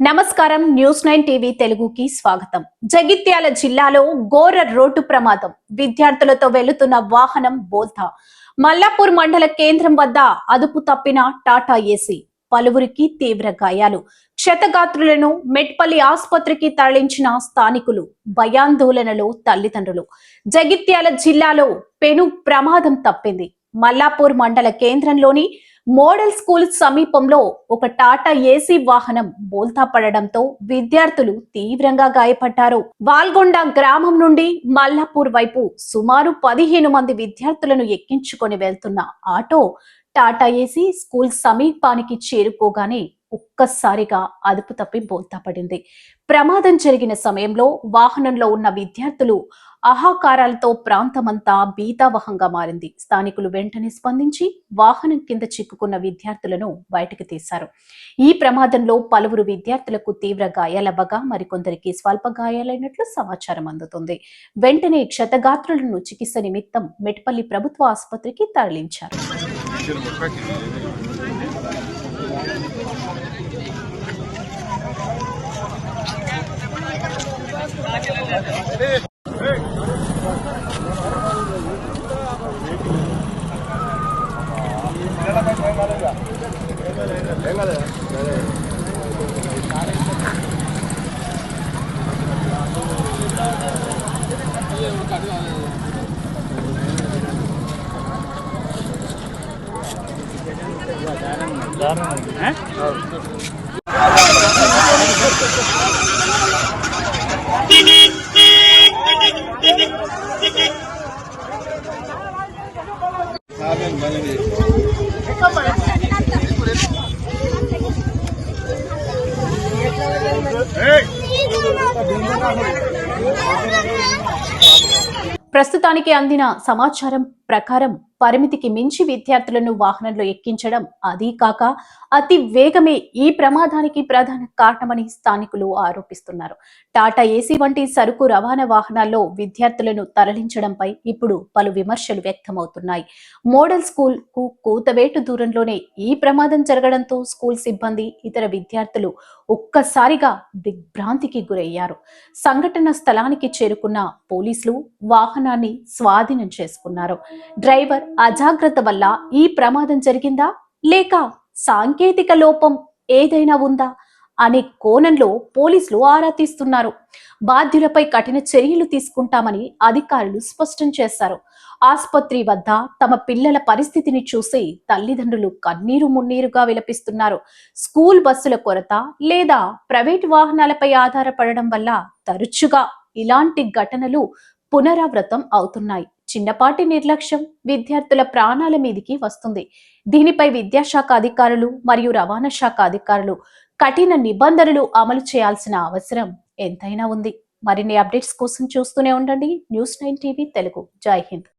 నమస్కారం news 9 TV తెలుగుకి స్వాగతం. జగిత్యాల జిల్లాలో ఘోర రోడ్డు ప్రమాదం. విద్యార్థులతో వెళుతున్న వాహనం బోల్తా. మల్లాపూర్ మండల కేంద్రం వద్ద అదుపు తప్పిన టాటా ఏసీ. పలువురికి తీవ్ర గాయాలు. క్షతగాత్రులను మెట్పల్లి ఆసుపత్రికి తరలించిన స్థానికులు. భయాందోళనలో తల్లిదండ్రులు. జగిత్యాల జిల్లాలో పెను ప్రమాదం తప్పింది. మల్లాపూర్ మండల కేంద్రంలోని మోడల్ స్కూల్ సమీపంలో ఒక టాటా ఏసీ వాహనం బోల్తా పడడంతో విద్యార్థులు తీవ్రంగా గాయపడ్డారు. వాల్గొండ గ్రామం నుండి మల్లాపూర్ వైపు సుమారు 15 మంది విద్యార్థులను ఎక్కించుకొని వెళ్తున్న ఆటో టాటా ఏసీ స్కూల్ సమీపానికి చేరుకోగానే ఒక్కసారిగా అదుపు తప్పి బోల్తా పడింది. ప్రమాదం జరిగిన సమయంలో వాహనంలో ఉన్న విద్యార్థులు ఆహాకారాలతో ప్రాంతమంతా భీతావహంగా మారింది. స్థానికులు వెంటనే స్పందించి వాహనం కింద చిక్కుకున్న విద్యార్థులను బయటకు తీశారు. ఈ ప్రమాదంలో పలువురు విద్యార్థులకు తీవ్ర గాయాలవ్వగా మరికొందరికి స్వల్ప గాయాలైనట్లు సమాచారం అందుతుంది. వెంటనే క్షతగాత్రులను చికిత్స నిమిత్తం మెట్పల్లి ప్రభుత్వ ఆసుపత్రికి తరలించారు. ప్రస్తుతానికి అందిన సమాచారం ప్రకారం పరిమితికి మించి విద్యార్థులను వాహనంలో ఎక్కించడం, అదీ కాక అతి వేగమే ఈ ప్రమాదానికి ప్రధాన కారణమని స్థానికులు ఆరోపిస్తున్నారు. టాటా ఏసీ వంటి సరుకు రవాణా వాహనాల్లో విద్యార్థులను తరలించడంపై ఇప్పుడు పలు విమర్శలు వ్యక్తమవుతున్నాయి. మోడల్ స్కూల్ కు కూతవేటు దూరంలోనే ఈ ప్రమాదం జరగడంతో స్కూల్ సిబ్బంది, ఇతర విద్యార్థులు ఒక్కసారిగా దిగ్భ్రాంతికి గురయ్యారు. సంఘటన స్థలానికి చేరుకున్న పోలీసులు వాహనాన్ని స్వాధీనం చేసుకున్నారు. డ్రైవర్ అజాగ్రత్త వల్ల ఈ ప్రమాదం జరిగిందా లేక సాంకేతిక లోపం ఏదైనా ఉందా అనే కోణంలో పోలీసులు ఆరా తీస్తున్నారు. బాధ్యులపై కఠిన చర్యలు తీసుకుంటామని అధికారులు స్పష్టం చేశారు. ఆసుపత్రి వద్ద తమ పిల్లల పరిస్థితిని చూసి తల్లిదండ్రులు కన్నీరు మున్నీరుగా విలపిస్తున్నారు. స్కూల్ బస్సుల కొరత లేదా ప్రైవేట్ వాహనాలపై ఆధారపడడం వల్ల తరచుగా ఇలాంటి ఘటనలు పునరావృతం అవుతున్నాయి. చిన్నపాటి నిర్లక్ష్యం విద్యార్థుల ప్రాణాల మీదికి వస్తుంది. దీనిపై విద్యాశాఖ అధికారులు మరియు రవాణా శాఖ అధికారులు కఠిన నిబంధనలు అమలు చేయాల్సిన అవసరం ఎంతైనా ఉంది. మరిన్ని అప్డేట్స్ కోసం చూస్తూనే ఉండండి న్యూస్ 9 టీవీ తెలుగు. జై హింద్.